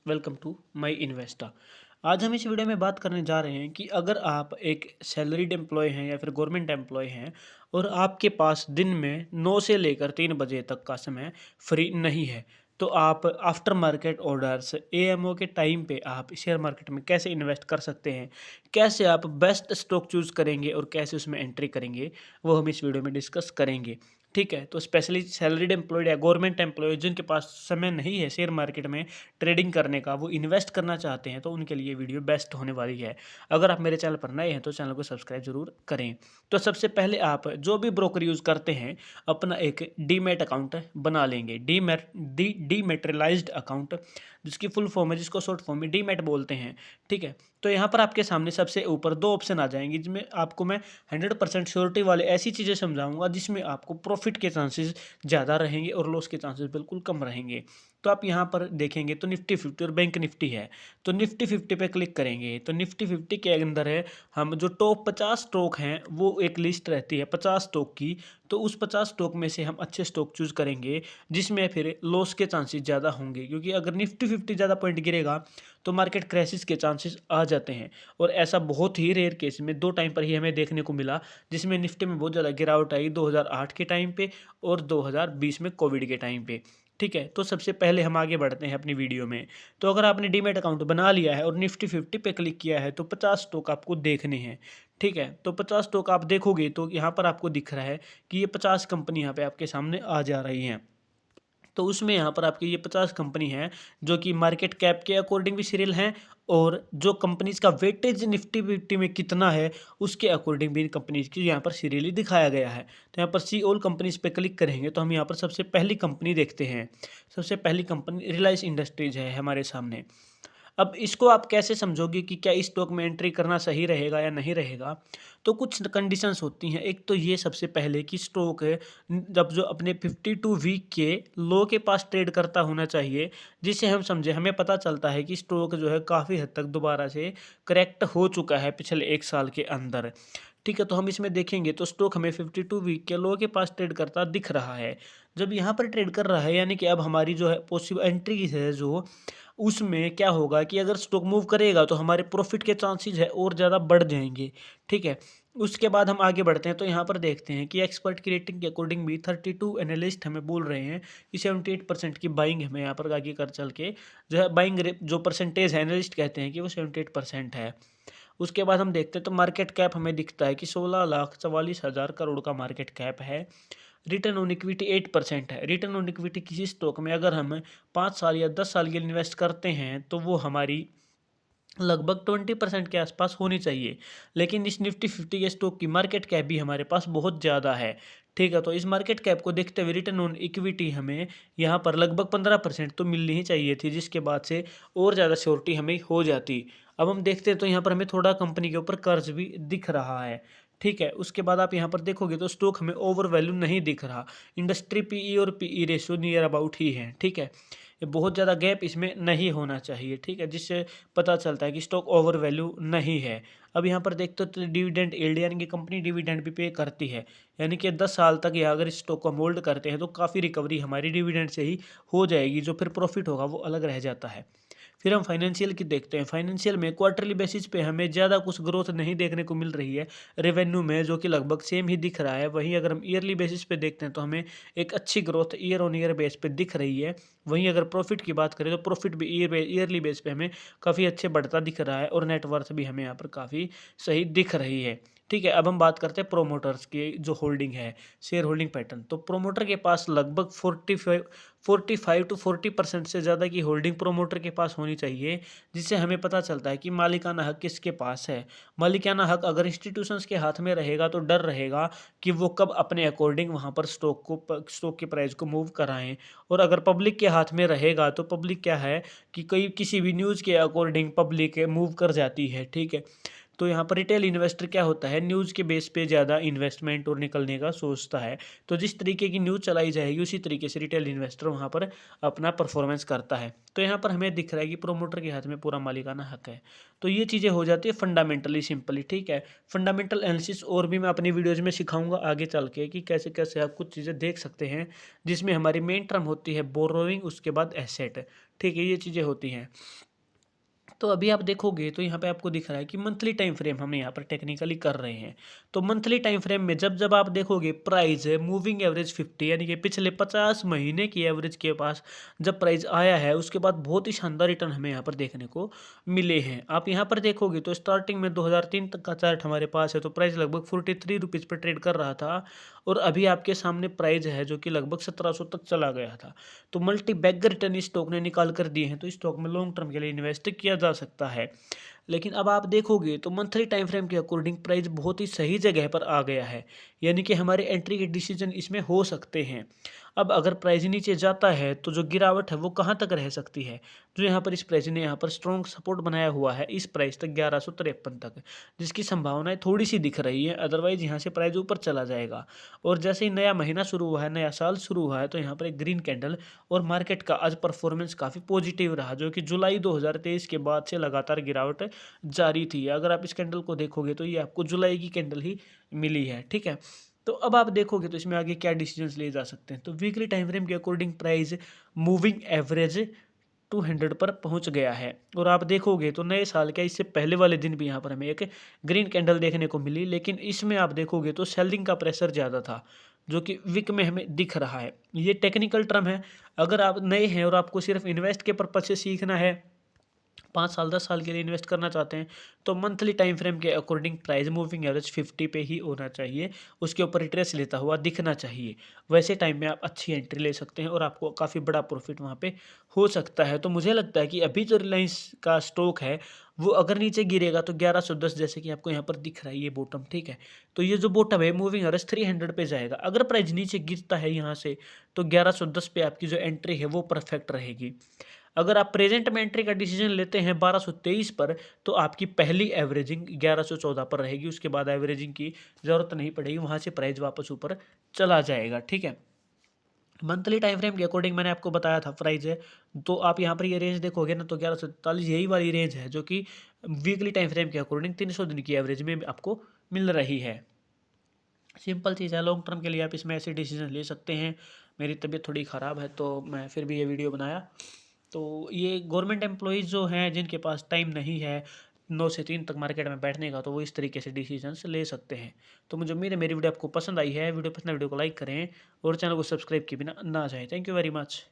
Welcome to my investor. आज हम इस वीडियो में बात करने जा रहे हैं कि अगर आप एक सैलरीड एम्प्लॉय हैं या फिर गवर्नमेंट एम्प्लॉय हैं और आपके पास दिन में 9 से लेकर 3 बजे तक का समय फ्री नहीं है, तो आप आफ्टर मार्केट ऑर्डर्स एएमओ के टाइम पे आप शेयर मार्केट में कैसे इन्वेस्ट कर सकते हैं, कैसे आप बेस्ट स्टॉक चूज़ करेंगे और कैसे उसमें एंट्री करेंगे, वो हम इस वीडियो में डिस्कस करेंगे। ठीक है, तो स्पेशली सैलरीड एम्प्लॉयड या गवर्नमेंट एम्प्लॉय जिनके पास समय नहीं है शेयर मार्केट में ट्रेडिंग करने का, वो इन्वेस्ट करना चाहते हैं, तो उनके लिए वीडियो बेस्ट होने वाली है। अगर आप मेरे चैनल पर नए हैं तो चैनल को सब्सक्राइब जरूर करें। तो सबसे पहले आप जो भी ब्रोकर यूज़ करते हैं, अपना एक डीमैट अकाउंट बना लेंगे। डीमेटेरियलाइज्ड अकाउंट, जिसकी फुल फॉर्म है, जिसको शॉर्ट फॉर्म में डीमैट बोलते हैं। ठीक है, तो यहाँ पर आपके सामने सबसे ऊपर दो ऑप्शन आ जाएंगे, जिसमें आपको मैं 100% श्योरिटी वाले ऐसी चीज़ें समझाऊंगा जिसमें आपको प्रॉफिट के चांसेस ज़्यादा रहेंगे और लॉस के चांसेस बिल्कुल कम रहेंगे। तो आप यहाँ पर देखेंगे तो निफ्टी 50 और बैंक निफ्टी है। तो निफ्टी 50 पे क्लिक करेंगे तो निफ्टी 50 के अंदर है, हम जो टॉप 50 स्टॉक हैं वो एक लिस्ट रहती है 50 स्टॉक की। तो उस 50 स्टॉक में से हम अच्छे स्टॉक चूज़ करेंगे जिसमें फिर लॉस के चांसेस ज़्यादा होंगे, क्योंकि अगर निफ्टी 50 ज़्यादा पॉइंट गिरेगा तो मार्केट क्रैशेस के चांसेस आ जाते हैं। और ऐसा बहुत ही रेयर केस में 2 टाइम पर ही हमें देखने को मिला, जिसमें निफ्टी में बहुत ज़्यादा गिरावट आई 2008 के टाइम पे और 2020 में कोविड के टाइम पे। ठीक है, तो सबसे पहले हम आगे बढ़ते हैं अपनी वीडियो में। तो अगर आपने डीमैट अकाउंट बना लिया है और निफ्टी 50 पे क्लिक किया है तो 50 स्टॉक आपको देखने हैं। ठीक है, तो 50 स्टॉक आप देखोगे तो यहाँ पर आपको दिख रहा है कि ये 50 कंपनी यहाँ पे आपके सामने आ जा रही हैं। तो उसमें यहाँ पर आपकी ये 50 कंपनी हैं जो कि मार्केट कैप के अकॉर्डिंग भी सीरियल हैं, और जो कंपनीज का वेटेज निफ्टी फिफ्टी में कितना है उसके अकॉर्डिंग भी इन कंपनीज की यहाँ पर सीरियली दिखाया गया है। तो यहाँ पर सी ऑल कंपनीज पे क्लिक करेंगे तो हम यहाँ पर सबसे पहली कंपनी देखते हैं। सबसे पहली कंपनी रिलायंस इंडस्ट्रीज है हमारे सामने। अब इसको आप कैसे समझोगे कि क्या इस स्टॉक में एंट्री करना सही रहेगा या नहीं रहेगा? तो कुछ कंडीशंस होती हैं। एक तो ये सबसे पहले कि स्टॉक है जब जो अपने 52 वीक के लो के पास ट्रेड करता होना चाहिए, जिससे हम समझे हमें पता चलता है कि स्टॉक जो है काफ़ी हद तक दोबारा से करेक्ट हो चुका है पिछले 1 साल के अंदर। ठीक है, तो हम इसमें देखेंगे तो स्टॉक हमें 52 वीक के लो के पास ट्रेड करता दिख रहा है। जब यहाँ पर ट्रेड कर रहा है यानी कि अब हमारी जो है पॉसिबल एंट्री है जो, उसमें क्या होगा कि अगर स्टॉक मूव करेगा तो हमारे प्रॉफिट के चांसेस है और ज़्यादा बढ़ जाएंगे। ठीक है, उसके बाद हम आगे बढ़ते हैं तो यहाँ पर देखते हैं कि एक्सपर्ट की रेटिंग के अकॉर्डिंग भी 32 एनालिस्ट हमें बोल रहे हैं कि 78% की बाइंग हमें यहाँ पर आगे कर चल के जो है बाइंग जो परसेंटेज है एनालिस्ट कहते हैं कि वो 78% है। उसके बाद हम देखते हैं तो मार्केट कैप हमें दिखता है कि 16,44,000 करोड़ का मार्केट कैप है। रिटर्न ऑन इक्विटी 8% है। रिटर्न ऑन इक्विटी किसी स्टॉक में अगर हम 5 साल या 10 साल के लिए इन्वेस्ट करते हैं तो वो हमारी लगभग 20% के आसपास होनी चाहिए। लेकिन इस निफ्टी 50 के स्टॉक की मार्केट कैप भी हमारे पास बहुत ज़्यादा है। ठीक है, तो इस मार्केट कैप को देखते हुए रिटर्न ऑन इक्विटी हमें यहाँ पर लगभग 15% तो मिलनी ही चाहिए थी, जिसके बाद से और ज़्यादा श्योरिटी हमें हो जाती। अब हम देखते हैं तो यहाँ पर हमें थोड़ा कंपनी के ऊपर कर्ज भी दिख रहा है। ठीक है, उसके बाद आप यहाँ पर देखोगे तो स्टॉक हमें ओवर वैल्यू नहीं दिख रहा। इंडस्ट्री पीई और पीई रेशियो नियर अबाउट ही है। ठीक है, ये बहुत ज़्यादा गैप इसमें नहीं होना चाहिए। ठीक है, जिससे पता चलता है कि स्टॉक ओवर वैल्यू नहीं है। अब यहाँ पर देखते हो तो डिविडेंड यील्ड यानी कि कंपनी डिविडेंड भी पे करती है, यानी कि 10 साल तक या अगर इस स्टॉक को हम होल्ड करते हैं तो काफ़ी रिकवरी हमारी डिविडेंड से ही हो जाएगी, जो फिर प्रॉफिट होगा वो अलग रह जाता है। फिर हम फाइनेंशियल की देखते हैं। फाइनेंशियल में क्वार्टरली बेसिस पे हमें ज़्यादा कुछ ग्रोथ नहीं देखने को मिल रही है रेवेन्यू में, जो कि लगभग सेम ही दिख रहा है। वहीं अगर हम ईयरली बेसिस पे देखते हैं तो हमें एक अच्छी growth year on year base पे दिख रही है। वहीं अगर प्रॉफिट की बात करें तो प्रॉफिट भी ईयरली बेस पे हमें काफ़ी अच्छे बढ़ता दिख रहा है, और नेटवर्थ भी हमें यहाँ पर काफ़ी सही दिख रही है। ठीक है, अब हम बात करते हैं प्रोमोटर्स की जो होल्डिंग है, शेयर होल्डिंग पैटर्न। तो प्रोमोटर के पास लगभग 45 टू 40% से ज़्यादा की होल्डिंग प्रोमोटर के पास होनी चाहिए, जिससे हमें पता चलता है कि मालिकाना हक किसके पास है। मालिकाना हक अगर इंस्टीट्यूशंस के हाथ में रहेगा तो डर रहेगा कि वो कब अपने अकॉर्डिंग वहाँ पर स्टॉक के प्राइस को मूव कराएं। और अगर पब्लिक के हाथ में रहेगा तो पब्लिक क्या है कि कोई किसी भी न्यूज़ के अकॉर्डिंग पब्लिक मूव कर जाती है। ठीक है, तो यहाँ पर रिटेल इन्वेस्टर क्या होता है, न्यूज़ के बेस पे ज़्यादा इन्वेस्टमेंट और निकलने का सोचता है। तो जिस तरीके की न्यूज़ चलाई जाएगी उसी तरीके से रिटेल इन्वेस्टर वहाँ पर अपना परफॉर्मेंस करता है। तो यहाँ पर हमें दिख रहा है कि प्रोमोटर के हाथ में पूरा मालिकाना हक है। तो ये चीज़ें हो जाती है फंडामेंटली सिंपली, ठीक है। फंडामेंटल एनालिसिस और भी मैं अपनी वीडियोज़ में सिखाऊंगा आगे चल के कि कैसे कैसे आप कुछ चीज़ें देख सकते हैं, जिसमें हमारी मेन टर्म होती है बोरोइंग, उसके बाद एसेट, ठीक है, ये चीज़ें होती हैं। तो अभी आप देखोगे तो यहाँ पे आपको दिख रहा है कि मंथली टाइम फ्रेम हम यहाँ पर टेक्निकली कर रहे हैं। तो मंथली टाइम फ्रेम में जब जब आप देखोगे प्राइस है मूविंग एवरेज 50, यानी कि पिछले 50 महीने की एवरेज के पास जब प्राइस आया है, उसके बाद बहुत ही शानदार रिटर्न हमें यहाँ पर देखने को मिले हैं। आप यहाँ पर देखोगे तो स्टार्टिंग में 2003 तक का चार्ट हमारे पास है, तो प्राइस लगभग 43 रुपीज़ पर ट्रेड कर रहा था, और अभी आपके सामने प्राइस है जो कि लगभग 1700 तक चला गया था। तो मल्टी बैगर रिटर्न इस स्टॉक ने निकाल कर दिए हैं, तो इस स्टॉक में लॉन्ग टर्म के लिए इन्वेस्ट किया जा सकता है। लेकिन अब आप देखोगे तो मंथली टाइम फ्रेम के अकॉर्डिंग प्राइस बहुत ही सही जगह पर आ गया है, यानी कि हमारे एंट्री के डिसीजन इसमें हो सकते हैं। अब अगर प्राइस नीचे जाता है तो जो गिरावट है वो कहाँ तक रह सकती है, जो यहाँ पर इस प्राइस ने यहाँ पर स्ट्रॉन्ग सपोर्ट बनाया हुआ है इस प्राइस तक 1153 तक, जिसकी संभावनाएं थोड़ी सी दिख रही है। अदरवाइज यहाँ से प्राइस ऊपर चला जाएगा। और जैसे ही नया महीना शुरू हुआ है, नया साल शुरू हुआ है, तो यहाँ पर एक ग्रीन कैंडल और मार्केट का आज परफॉर्मेंस काफ़ी पॉजिटिव रहा, जो कि जुलाई 2023 के बाद से लगातार गिरावट जारी थी। अगर आप इस कैंडल को देखोगे तो ये आपको जुलाई की कैंडल ही मिली है, ठीक है। तो अब आप देखोगे तो इसमें आगे क्या डिसीजंस लिए जा सकते हैं। तो वीकली टाइम फ्रेम के अकॉर्डिंग प्राइस मूविंग एवरेज 200 पर पहुंच गया है, और आप देखोगे तो नए साल का इससे पहले वाले दिन भी यहाँ पर हमें एक ग्रीन कैंडल देखने को मिली, लेकिन इसमें आप देखोगे तो सेलिंग का प्रेशर ज़्यादा था, जो कि विक में हमें दिख रहा है। ये टेक्निकल टर्म है। अगर आप नए हैं और आपको सिर्फ इन्वेस्ट के पर्पज से सीखना है, 5 साल 10 साल के लिए इन्वेस्ट करना चाहते हैं, तो मंथली टाइम फ्रेम के अकॉर्डिंग प्राइस मूविंग एवरेज 50 पे ही होना चाहिए, उसके ऊपर रिट्रेस लेता हुआ दिखना चाहिए। वैसे टाइम में आप अच्छी एंट्री ले सकते हैं और आपको काफ़ी बड़ा प्रॉफिट वहाँ पे हो सकता है। तो मुझे लगता है कि अभी जो रिलायंस का स्टॉक है वो अगर नीचे गिरेगा तो 1110, जैसे कि आपको यहाँ पर दिख रहा है ये बॉटम, ठीक है। तो ये जो बॉटम है मूविंग एवरेज 300 पे जाएगा। अगर प्राइस नीचे गिरता है यहाँ से तो 1110 पे आपकी जो एंट्री है वो परफेक्ट रहेगी। अगर आप प्रेजेंट में एंट्री का डिसीजन लेते हैं 1223 पर, तो आपकी पहली एवरेजिंग 1114 पर रहेगी, उसके बाद एवरेजिंग की ज़रूरत नहीं पड़ेगी, वहाँ से प्राइस वापस ऊपर चला जाएगा, ठीक है। मंथली टाइम फ्रेम के अकॉर्डिंग मैंने आपको बताया था प्राइस है, तो आप यहाँ पर ये रेंज देखोगे ना तो 1143 यही वाली रेंज है, जो कि वीकली टाइम फ्रेम के अकॉर्डिंग 300 दिन की एवरेज में आपको मिल रही है। सिंपल चीज़ है, लॉन्ग टर्म के लिए आप इसमें ऐसे डिसीजन ले सकते हैं। मेरी तबीयत थोड़ी ख़राब है तो मैं फिर भी ये वीडियो बनाया। तो ये गवर्नमेंट एम्प्लॉइज़ जो हैं जिनके पास टाइम नहीं है 9 से 3 तक मार्केट में बैठने का, तो वो इस तरीके से डिसीजंस ले सकते हैं। तो मुझे उम्मीद है मेरी वीडियो आपको पसंद आई है। वीडियो पसंद है वीडियो को लाइक करें और चैनल को सब्सक्राइब किए बिना ना जाएं। Thank you very much.